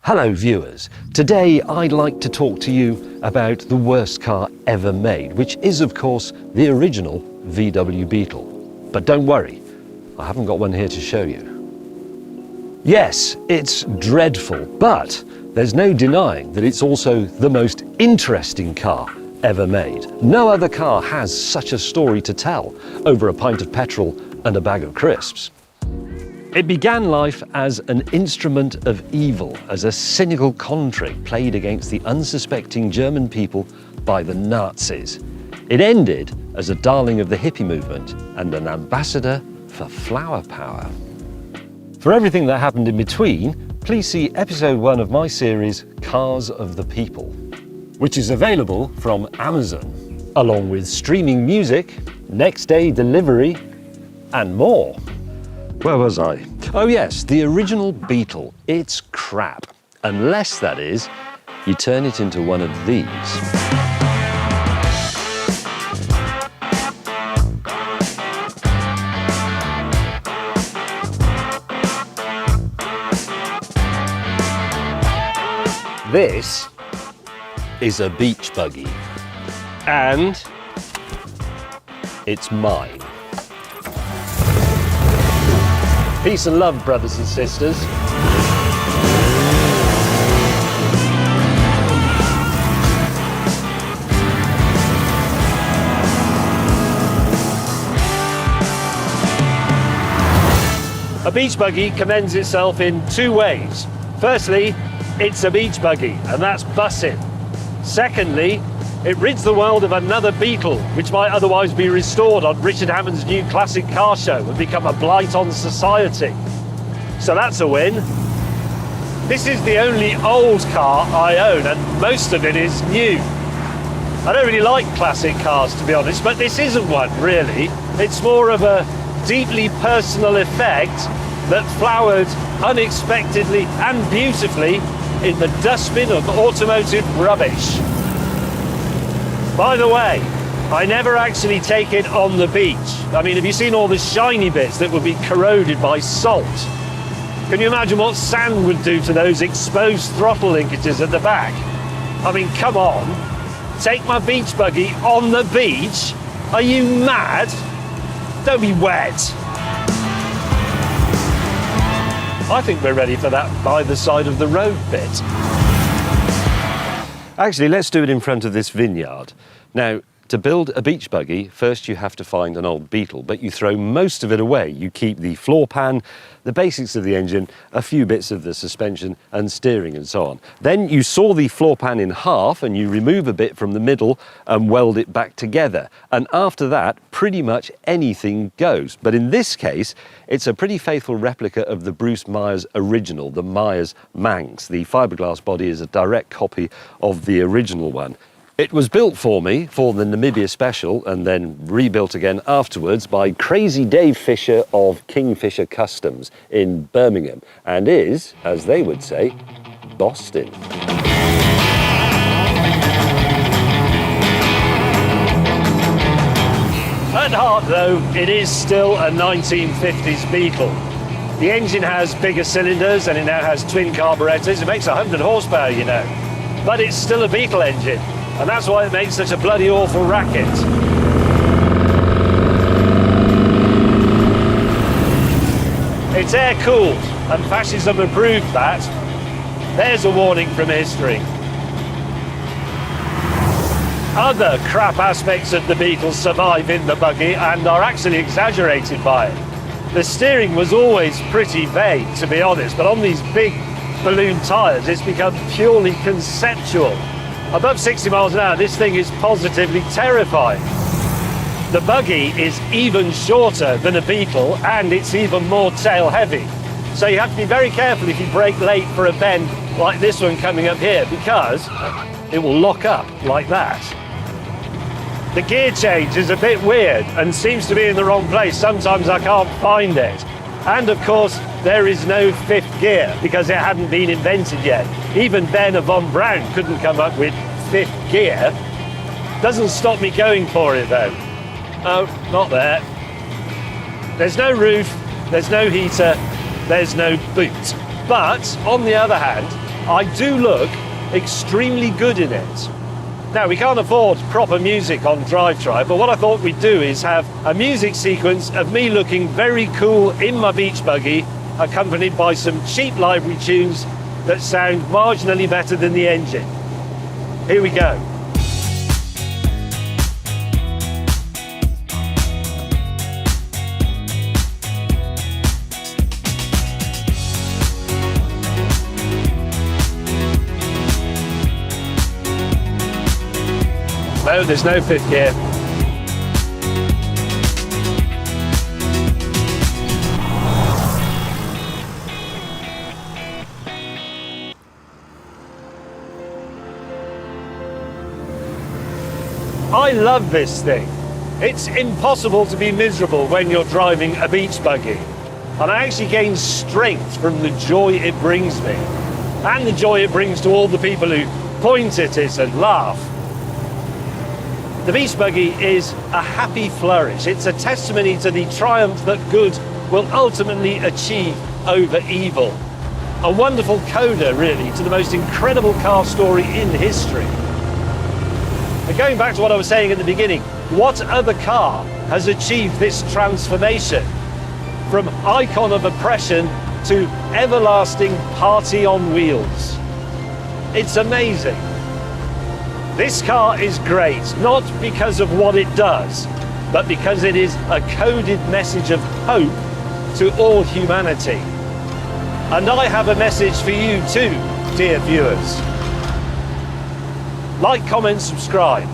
Hello viewers, today I'd like to talk to you about the worst car ever made, which is of course the original VW Beetle. But don't worry, I haven't got one here to show you. Yes, it's dreadful, but there's no denying that it's also the most interesting car ever made. No other car has such a story to tell over a pint of petrol and a bag of crisps. It began life as an instrument of evil, as a cynical con trick played against the unsuspecting German people by the Nazis. It ended as a darling of the hippie movement and an ambassador for flower power. For everything that happened in between, please see episode 1 of my series, Cars of the People, which is available from Amazon, along with streaming music, next day delivery, and more. Where was I? Oh yes, the original Beetle. It's crap. Unless, that is, you turn it into one of these. This is a beach buggy. And it's mine. Peace and love, brothers and sisters. A beach buggy commends itself in two ways. Firstly, it's a beach buggy, and that's bussing. Secondly, it rids the world of another Beetle, which might otherwise be restored on Richard Hammond's new classic car show and become a blight on society. So that's a win. This is the only old car I own, and most of it is new. I don't really like classic cars, to be honest, but this isn't one, really. It's more of a deeply personal effect that flowered unexpectedly and beautifully in the dustbin of automotive rubbish. By the way, I never actually take it on the beach. I mean, have you seen all the shiny bits that would be corroded by salt? Can you imagine what sand would do to those exposed throttle linkages at the back? I mean, come on. Take my beach buggy on the beach? Are you mad? Don't be wet. I think we're ready for that by the side of the road bit. Actually, let's do it in front of this vineyard. Now, to build a beach buggy, first you have to find an old Beetle, but you throw most of it away. You keep the floor pan, the basics of the engine, a few bits of the suspension and steering and so on. Then you saw the floor pan in half and you remove a bit from the middle and weld it back together. And after that, pretty much anything goes. But in this case, it's a pretty faithful replica of the Bruce Myers original, the Myers Manx. The fiberglass body is a direct copy of the original one. It was built for me for the Namibia special and then rebuilt again afterwards by Crazy Dave Fisher of Kingfisher Kustoms in Birmingham and is, as they would say, Boston. At heart though, it is still a 1950s Beetle. The engine has bigger cylinders and it now has twin carburetors. It makes 100 horsepower, you know. But it's still a Beetle engine. And that's why it makes such a bloody awful racket. It's air-cooled, and fascism approved that. There's a warning from history. Other crap aspects of the Beetle survive in the buggy and are actually exaggerated by it. The steering was always pretty vague, to be honest, but on these big balloon tyres, it's become purely conceptual. Above 60 miles an hour, this thing is positively terrifying. The buggy is even shorter than a Beetle and it's even more tail heavy. So you have to be very careful if you brake late for a bend like this one coming up here because it will lock up like that. The gear change is a bit weird and seems to be in the wrong place. Sometimes I can't find it. And of course, there is no fifth gear because it hadn't been invented yet. Even Werner von Braun couldn't come up with fifth gear. Doesn't stop me going for it though. Oh, not there. There's no roof, there's no heater, there's no boot. But on the other hand, I do look extremely good in it. Now, we can't afford proper music on Drive Tribe, but what I thought we'd do is have a music sequence of me looking very cool in my beach buggy, accompanied by some cheap library tunes that sound marginally better than the engine. Here we go. No, there's no fifth gear. I love this thing. It's impossible to be miserable when you're driving a beach buggy. And I actually gain strength from the joy it brings me. And the joy it brings to all the people who point at it and laugh. The beach buggy is a happy flourish. It's a testimony to the triumph that good will ultimately achieve over evil. A wonderful coda, really, to the most incredible car story in history. And going back to what I was saying at the beginning, what other car has achieved this transformation from icon of oppression to everlasting party on wheels? It's amazing. This car is great, not because of what it does, but because it is a coded message of hope to all humanity. And I have a message for you too, dear viewers. Like, comment, subscribe.